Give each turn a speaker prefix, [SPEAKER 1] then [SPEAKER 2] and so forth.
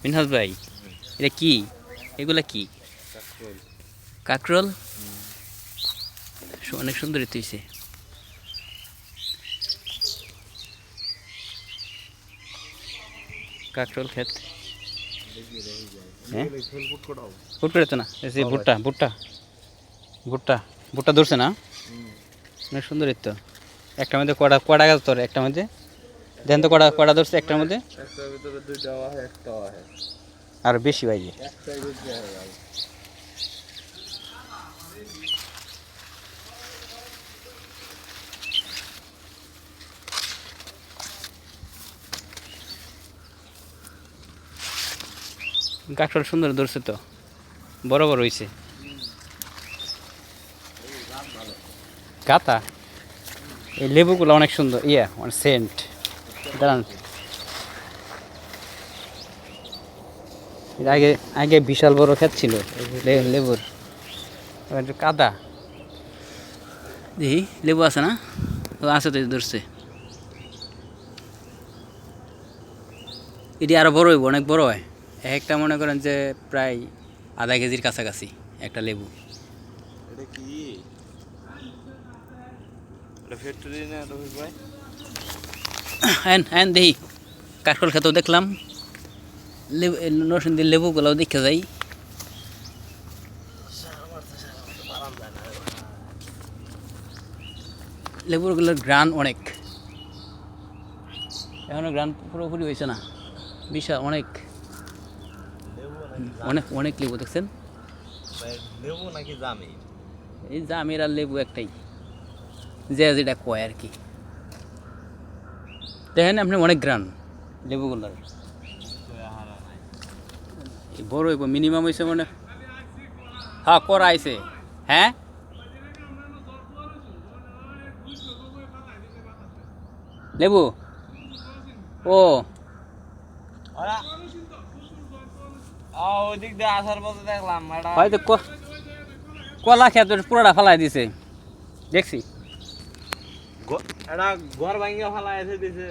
[SPEAKER 1] মিনহাজ ভাই, এটা কি? এগুলা কি? কাকরোল। অনেক সুন্দর হইছে। কাকরোল ক্ষেত। হ্যাঁ, ফুট করে তো না, ভুট্টা ভুট্টা ভুট্টা ভুট্টা ধরছে না? অনেক সুন্দর তো। একটার মধ্যে কড়া কড়া গাছ ধরে, একটার মধ্যে দেন তো কড়া কড়া ধরছে একটার মধ্যে। আর বেশি ভাই কাকরোল সুন্দর ধরছে তো, বড় বড় হয়েছে। গাতা এই লেবুগুলো অনেক সুন্দর, অনেক সেন্ট। দাঁড়ান, আগে আগে বিশাল বড় ক্ষেত ছিল লেবুর, একটু কাদা। দেখি লেবু আছে না? আছে তো, ধরছে। এটি আরো বড় হইব, অনেক বড় হয়। একটা মনে করেন যে প্রায় আধা কেজির কাছাকাছি একটা লেবু। হ্যাঁ দেখি, কাকরোল খেতেও দেখলাম, লেবু নরসিংদীর লেবুগুলোও দেখে যাই। লেবুগুলোর গ্রান অনেক, এখনো গ্রান পুরোপুরি হয়েছে না, বিশাল অনেক অনেক অনেক লেবু দেখছেন।
[SPEAKER 2] লেবু নাকি জামি?
[SPEAKER 1] এই জামের আর লেবু একটাই, যে যেটা কয় আর কি। দেখেন আপনি, অনেক গ্রান লেবুগুলোর। বড় হইব মিনিমাম হয়েছে মানে। হ্যাঁ, করা আইছে। হ্যাঁ, লেবু। ও
[SPEAKER 2] ওইদিক দিয়ে আসার পথে দেখলাম
[SPEAKER 1] হয়তো কলা খেত পুরোটা ফালাই দিছে, দেখছি।
[SPEAKER 2] এটা ঘর ভাঙিয়ে ফেলা এসে দিছে।